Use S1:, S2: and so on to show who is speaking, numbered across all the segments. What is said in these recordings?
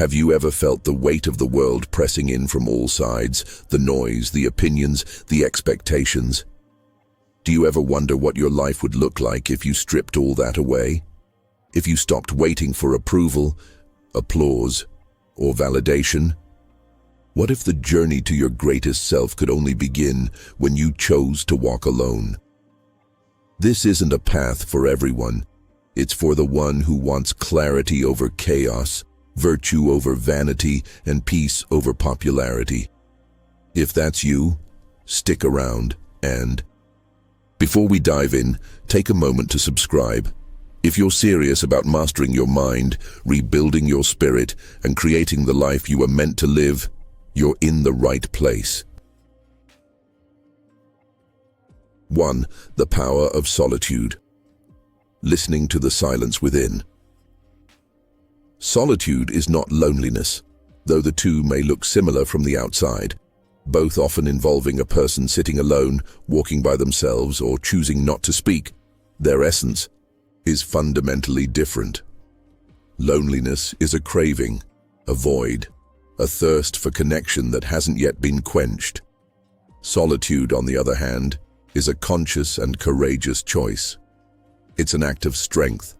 S1: Have you ever felt the weight of the world pressing in from all sides, the noise, the opinions, the expectations? Do you ever wonder what your life would look like if you stripped all that away? If you stopped waiting for approval, applause, or validation? What if the journey to your greatest self could only begin when you chose to walk alone? This isn't a path for everyone. It's for the one who wants clarity over chaos, virtue over vanity, and peace over popularity. If that's you, stick around and... Before we dive in, take a moment to subscribe. If you're serious about mastering your mind, rebuilding your spirit, and creating the life you were meant to live, you're in the right place. 1. The power of solitude. Listening to the silence within. Solitude is not loneliness, though the two may look similar from the outside, both often involving a person sitting alone, walking by themselves, or choosing not to speak. Their essence is fundamentally different. Loneliness is a craving, a void, a thirst for connection that hasn't yet been quenched. Solitude, on the other hand, is a conscious and courageous choice. It's an act of strength.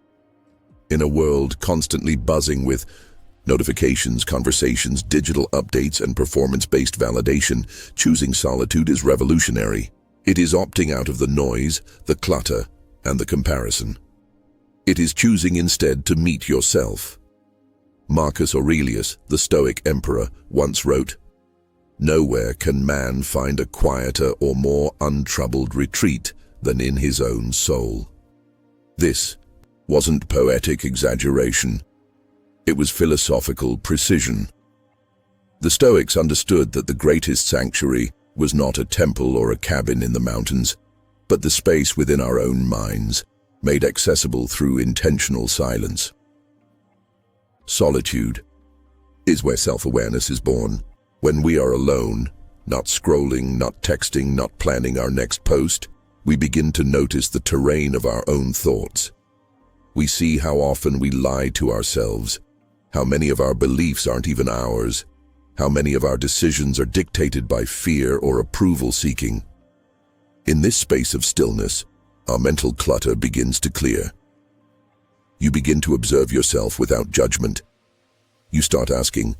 S1: In a world constantly buzzing with notifications, conversations, digital updates, and performance-based validation, choosing solitude is revolutionary. It is opting out of the noise, the clutter, and the comparison. It is choosing instead to meet yourself. Marcus Aurelius, the Stoic emperor, once wrote, "Nowhere can man find a quieter or more untroubled retreat than in his own soul." This wasn't poetic exaggeration. It was philosophical precision. The Stoics understood that the greatest sanctuary was not a temple or a cabin in the mountains, but the space within our own minds, made accessible through intentional silence. Solitude is where self-awareness is born. When we are alone, not scrolling, not texting, not planning our next post, we begin to notice the terrain of our own thoughts. We see how often we lie to ourselves, how many of our beliefs aren't even ours, how many of our decisions are dictated by fear or approval seeking. In this space of stillness, our mental clutter begins to clear. You begin to observe yourself without judgment. You start asking,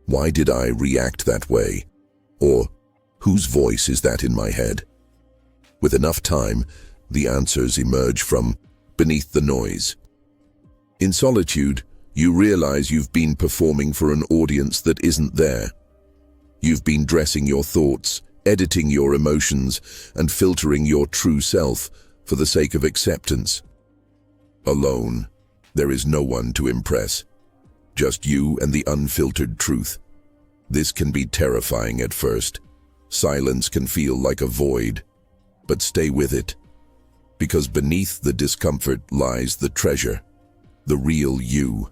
S1: why did I react that way? Or, whose voice is that in my head? With enough time, the answers emerge from beneath the noise. In solitude, you realize you've been performing for an audience that isn't there. You've been dressing your thoughts, editing your emotions, and filtering your true self for the sake of acceptance. Alone, there is no one to impress. Just you and the unfiltered truth. This can be terrifying at first. Silence can feel like a void, but stay with it. Because beneath the discomfort lies the treasure, the real you.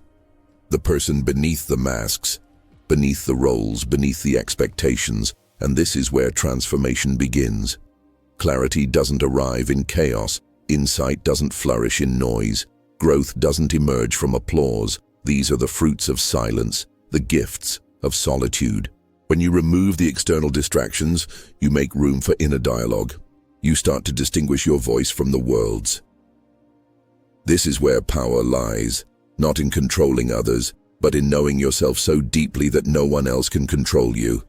S1: The person beneath the masks, beneath the roles, beneath the expectations, and this is where transformation begins. Clarity doesn't arrive in chaos, insight doesn't flourish in noise, growth doesn't emerge from applause. These are the fruits of silence, the gifts of solitude. When you remove the external distractions, you make room for inner dialogue. You start to distinguish your voice from the world's. This is where power lies, not in controlling others, but in knowing yourself so deeply that no one else can control you.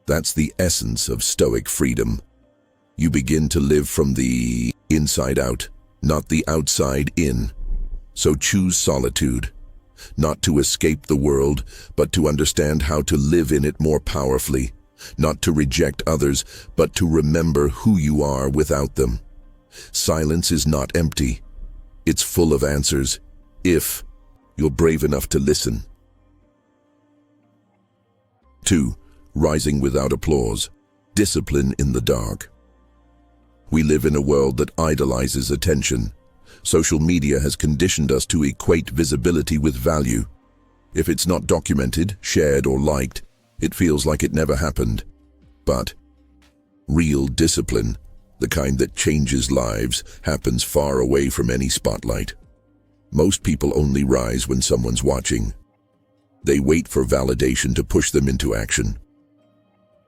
S1: That's the essence of Stoic freedom. You begin to live from the inside out, not the outside in. So choose solitude, not to escape the world, but to understand how to live in it more powerfully, not to reject others, but to remember who you are without them. Silence is not empty. It's full of answers, if you're brave enough to listen. 2. Rising without applause. Discipline in the dark. We live in a world that idolizes attention. Social media has conditioned us to equate visibility with value. If it's not documented, shared, or liked, it feels like it never happened. But real discipline, the kind that changes lives, happens far away from any spotlight. Most people only rise when someone's watching. They wait for validation to push them into action.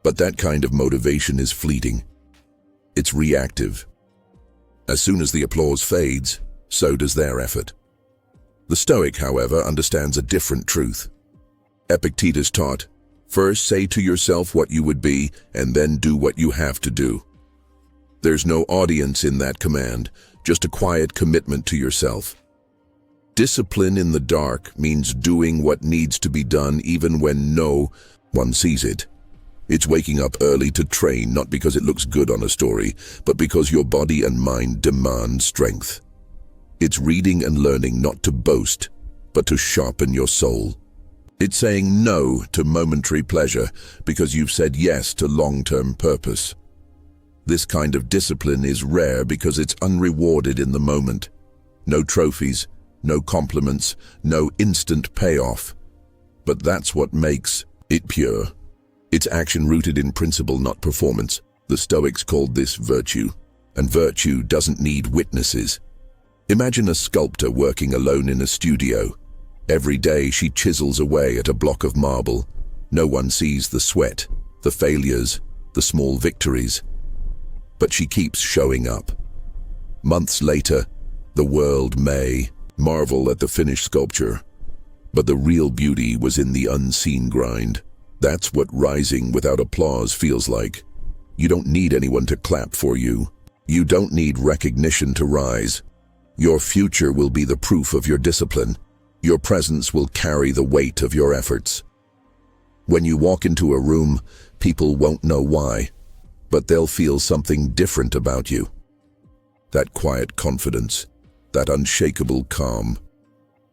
S1: But that kind of motivation is fleeting. It's reactive. As soon as the applause fades, so does their effort. The Stoic, however, understands a different truth. Epictetus taught, "First say to yourself what you would be, and then do what you have to do." There's no audience in that command, just a quiet commitment to yourself. Discipline in the dark means doing what needs to be done even when no one sees it. It's waking up early to train, not because it looks good on a story, but because your body and mind demand strength. It's reading and learning not to boast, but to sharpen your soul. It's saying no to momentary pleasure because you've said yes to long-term purpose. This kind of discipline is rare because it's unrewarded in the moment. No trophies, no compliments, no instant payoff. But that's what makes it pure. It's action rooted in principle, not performance. The Stoics called this virtue, and virtue doesn't need witnesses. Imagine a sculptor working alone in a studio. Every day she chisels away at a block of marble. No one sees the sweat, the failures, the small victories. But she keeps showing up. Months later, the world may marvel at the finished sculpture, but the real beauty was in the unseen grind. That's what rising without applause feels like. You don't need anyone to clap for you. You don't need recognition to rise. Your future will be the proof of your discipline. Your presence will carry the weight of your efforts. When you walk into a room, people won't know why, but they'll feel something different about you. That quiet confidence, that unshakable calm.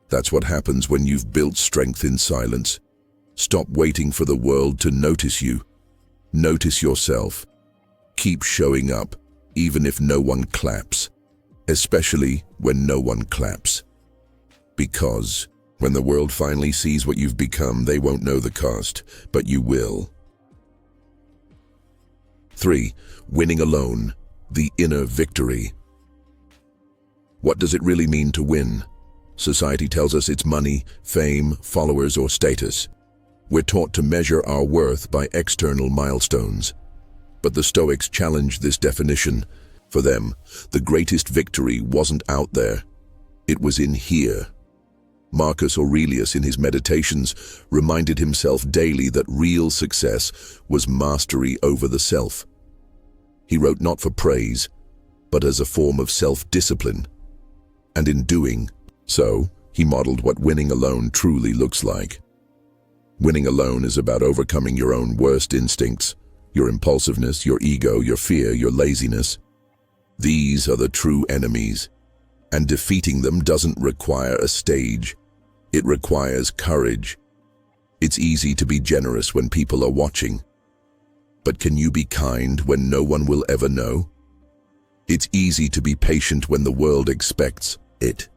S1: That's what happens when you've built strength in silence. Stop waiting for the world to notice you. Notice yourself. Keep showing up, even if no one claps. Especially when no one claps. Because when the world finally sees what you've become, they won't know the cost, but you will. 3. Winning alone, the inner victory. What does it really mean to win? Society tells us it's money, fame, followers, or status. We're taught to measure our worth by external milestones. But the Stoics challenged this definition. For them, the greatest victory wasn't out there. It was in here. Marcus Aurelius, in his Meditations, reminded himself daily that real success was mastery over the self. He wrote not for praise, but as a form of self-discipline. And in doing so, he modeled what winning alone truly looks like. Winning alone is about overcoming your own worst instincts, your impulsiveness, your ego, your fear, your laziness. These are the true enemies, and defeating them doesn't require a stage. It requires courage. It's easy to be generous when people are watching. But can you be kind when no one will ever know? It's easy to be patient when the world expects it.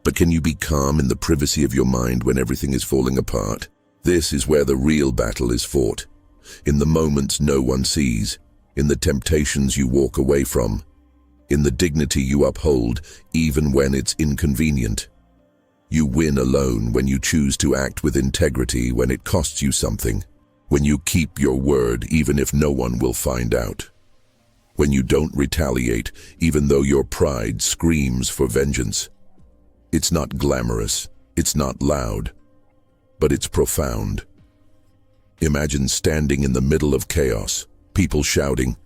S1: But can you be calm in the privacy of your mind when everything is falling apart? This is where the real battle is fought. In the moments no one sees, in the temptations you walk away from, in the dignity you uphold even when it's inconvenient. You win alone when you choose to act with integrity when it costs you something, when you keep your word even if no one will find out, when you don't retaliate even though your pride screams for vengeance. It's not glamorous, it's not loud, but it's profound. Imagine standing in the middle of chaos, people shouting,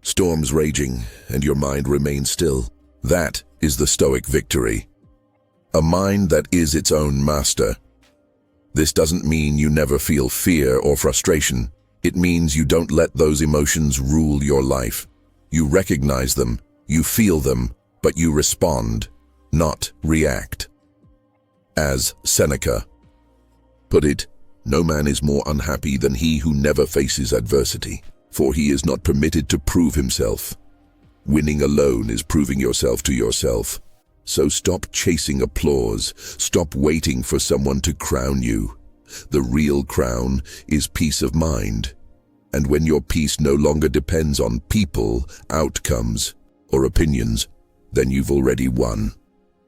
S1: storms raging, and your mind remains still. That is the Stoic victory. A mind that is its own master. This doesn't mean you never feel fear or frustration. It means you don't let those emotions rule your life. You recognize them, you feel them, but you respond, not react. As Seneca put it, no man is more unhappy than he who never faces adversity, for he is not permitted to prove himself. Winning alone is proving yourself to yourself. So stop chasing applause, stop waiting for someone to crown you. The real crown is peace of mind. And when your peace no longer depends on people, outcomes, or opinions, then you've already won.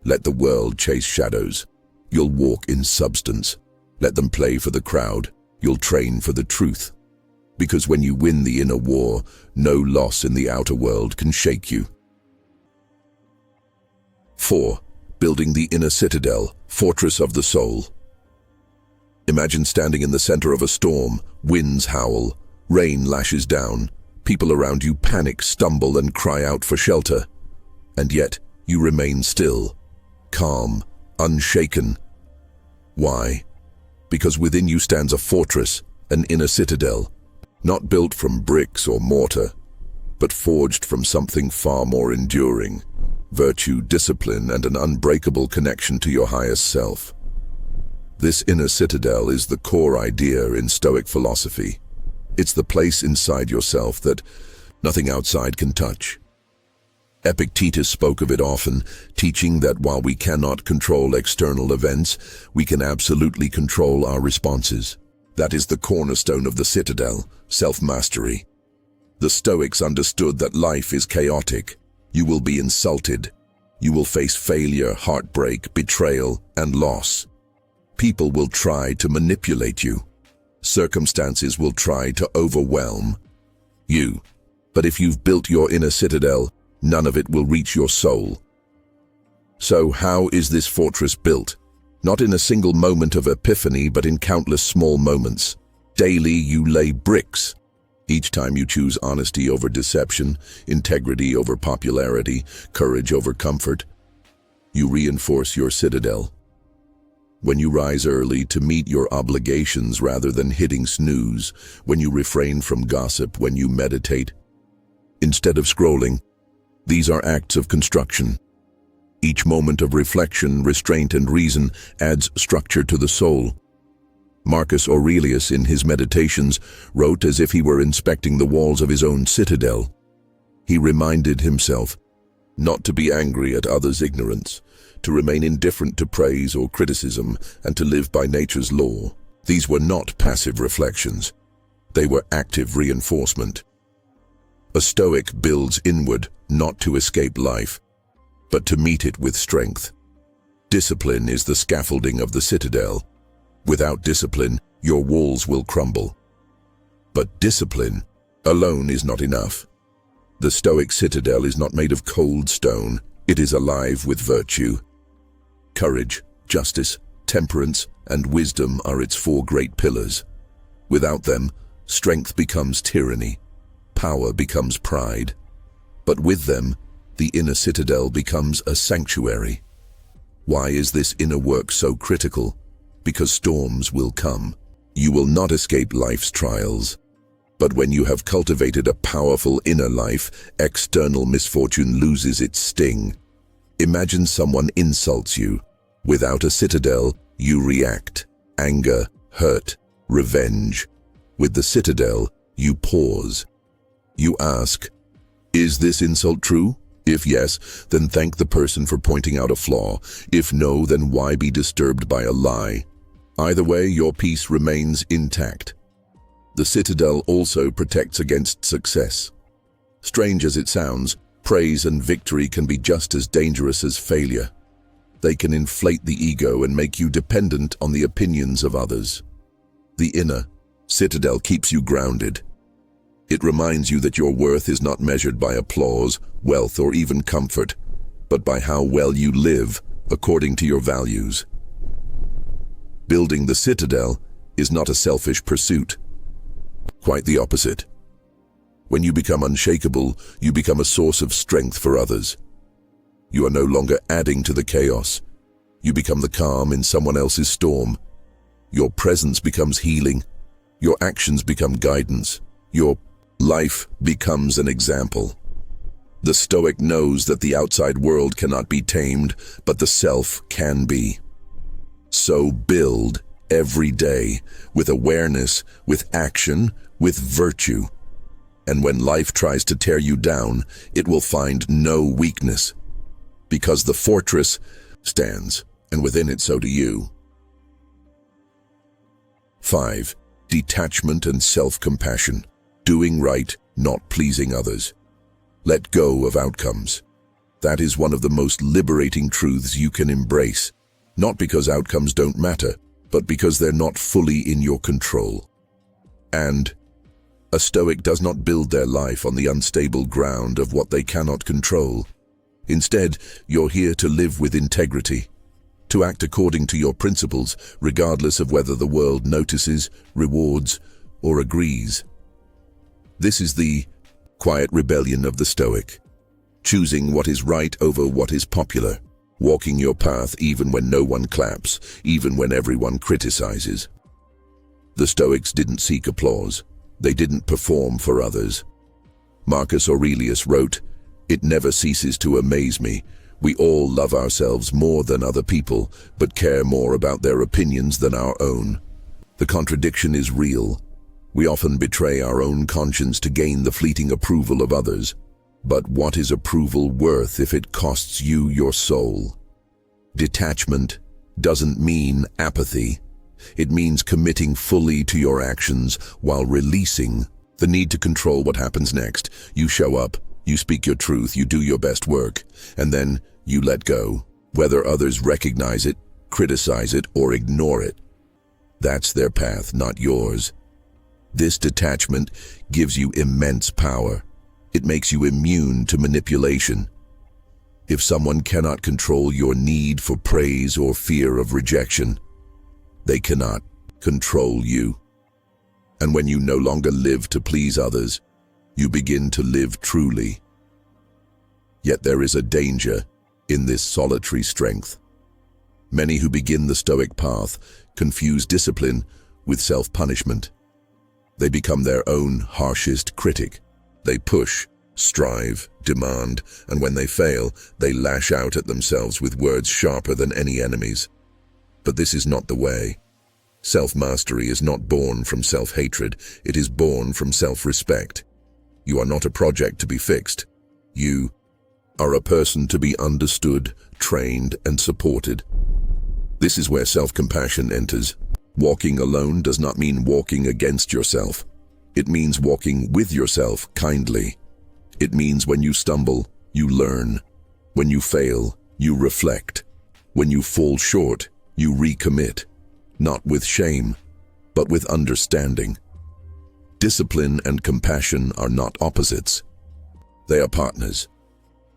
S1: Let the world chase shadows. You'll walk in substance. Let them play for the crowd. You'll train for the truth. Because when you win the inner war, no loss in the outer world can shake you. 4. Building the inner citadel, fortress of the soul. Imagine standing in the center of a storm. Winds howl, rain lashes down. People around you panic, stumble, and cry out for shelter. And yet, you remain still, calm, unshaken. Why? Because within you stands a fortress, an inner citadel, not built from bricks or mortar, but forged from something far more enduring: virtue, discipline, and an unbreakable connection to your highest self. This inner citadel is the core idea in Stoic philosophy. It's the place inside yourself that nothing outside can touch. Epictetus spoke of it often, teaching that while we cannot control external events, we can absolutely control our responses. That is the cornerstone of the citadel, self-mastery. The Stoics understood that life is chaotic. You will be insulted. You will face failure, heartbreak, betrayal, and loss. People will try to manipulate you. Circumstances will try to overwhelm you. But if you've built your inner citadel, none of it will reach your soul. So how is this fortress built? Not in a single moment of epiphany, but in countless small moments. Daily you lay bricks. Each time you choose honesty over deception, integrity over popularity, courage over comfort, you reinforce your citadel. When you rise early to meet your obligations rather than hitting snooze, when you refrain from gossip, when you meditate instead of scrolling, these are acts of construction. Each moment of reflection, restraint, and reason adds structure to the soul. Marcus Aurelius, in his Meditations, wrote as if he were inspecting the walls of his own citadel. He reminded himself not to be angry at others' ignorance, to remain indifferent to praise or criticism, and to live by nature's law. These were not passive reflections. They were active reinforcement. A Stoic builds inward, not to escape life, but to meet it with strength. Discipline is the scaffolding of the citadel. Without discipline, your walls will crumble. But discipline alone is not enough. The Stoic citadel is not made of cold stone. It is alive with virtue. Courage, justice, temperance, and wisdom are its 4 great pillars. Without them, strength becomes tyranny. Power becomes pride. But with them, the inner citadel becomes a sanctuary. Why is this inner work so critical? Because storms will come. You will not escape life's trials. But when you have cultivated a powerful inner life, external misfortune loses its sting. Imagine someone insults you. Without a citadel, you react. Anger, hurt, revenge. With the citadel, you pause. You ask, is this insult true? If yes, then thank the person for pointing out a flaw. If no, then why be disturbed by a lie? Either way, your peace remains intact. The citadel also protects against success. Strange as it sounds, praise and victory can be just as dangerous as failure. They can inflate the ego and make you dependent on the opinions of others. The inner citadel keeps you grounded. It reminds you that your worth is not measured by applause, wealth, or even comfort, but by how well you live according to your values. Building the citadel is not a selfish pursuit. Quite the opposite. When you become unshakable, you become a source of strength for others. You are no longer adding to the chaos. You become the calm in someone else's storm. Your presence becomes healing. Your actions become guidance. Your life becomes an example. The Stoic knows that the outside world cannot be tamed, but the self can be. So build every day with awareness, with action, with virtue. And when life tries to tear you down, it will find no weakness. Because the fortress stands, and within it so do you. 5. Detachment and self-compassion. Doing right, not pleasing others. Let go of outcomes. That is one of the most liberating truths you can embrace. Not because outcomes don't matter, but because they're not fully in your control. And a Stoic does not build their life on the unstable ground of what they cannot control. Instead, you're here to live with integrity, to act according to your principles, regardless of whether the world notices, rewards, or agrees. This is the quiet rebellion of the Stoic, choosing what is right over what is popular, walking your path even when no one claps, even when everyone criticizes. The Stoics didn't seek applause. They didn't perform for others. Marcus Aurelius wrote, "It never ceases to amaze me. We all love ourselves more than other people, but care more about their opinions than our own." The contradiction is real. We often betray our own conscience to gain the fleeting approval of others. But what is approval worth if it costs you your soul? Detachment doesn't mean apathy. It means committing fully to your actions while releasing the need to control what happens next. You show up, you speak your truth, you do your best work, and then you let go, whether others recognize it, criticize it, or ignore it. That's their path, not yours. This detachment gives you immense power. It makes you immune to manipulation. If someone cannot control your need for praise or fear of rejection, they cannot control you. And when you no longer live to please others, you begin to live truly. Yet there is a danger in this solitary strength. Many who begin the Stoic path confuse discipline with self-punishment. They become their own harshest critic. They push, strive, demand, and when they fail, they lash out at themselves with words sharper than any enemy's. But this is not the way. Self-mastery is not born from self-hatred, it is born from self-respect. You are not a project to be fixed. You are a person to be understood, trained, and supported. This is where self-compassion enters. Walking alone does not mean walking against yourself. It means walking with yourself kindly. It means when you stumble, you learn. When you fail, you reflect. When you fall short, you recommit. Not with shame, but with understanding. Discipline and compassion are not opposites. They are partners.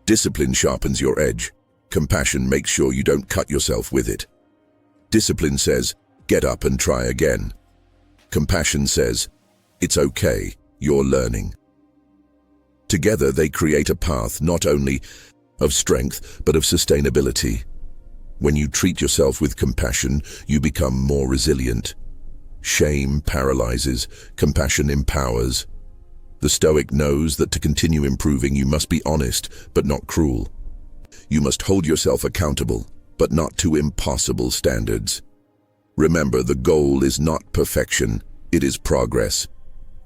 S1: Discipline sharpens your edge. Compassion makes sure you don't cut yourself with it. Discipline says, "Get up and try again." Compassion says, "It's okay, you're learning." Together they create a path not only of strength, but of sustainability. When you treat yourself with compassion, you become more resilient. Shame paralyzes, compassion empowers. The Stoic knows that to continue improving, you must be honest, but not cruel. You must hold yourself accountable, but not to impossible standards. Remember, the goal is not perfection, it is progress.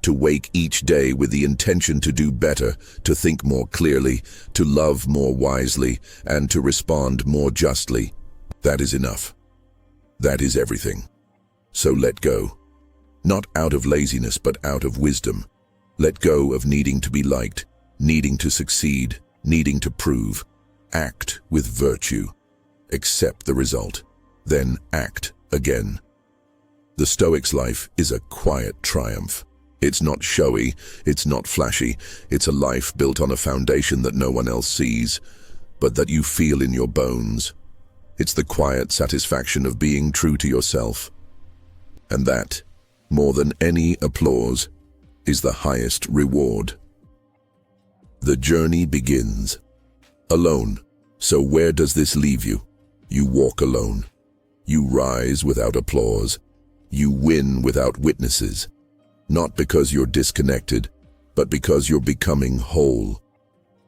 S1: To wake each day with the intention to do better, to think more clearly, to love more wisely, and to respond more justly. That is enough. That is everything. So let go. Not out of laziness, but out of wisdom. Let go of needing to be liked, needing to succeed, needing to prove. Act with virtue. Accept the result. Then act again. The Stoic's life is a quiet triumph. It's not showy, it's not flashy, it's a life built on a foundation that no one else sees, but that you feel in your bones. It's the quiet satisfaction of being true to yourself. And that, more than any applause, is the highest reward. The journey begins alone. So where does this leave you? You walk alone. You rise without applause. You win without witnesses. Not because you're disconnected, but because you're becoming whole.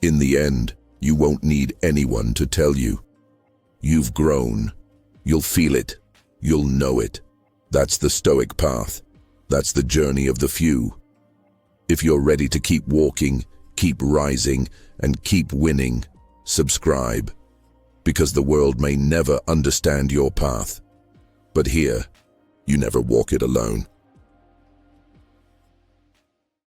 S1: In the end, you won't need anyone to tell you. You've grown. You'll feel it. You'll know it. That's the Stoic path. That's the journey of the few. If you're ready to keep walking, keep rising, and keep winning, subscribe. Because the world may never understand your path. But here, you never walk it alone.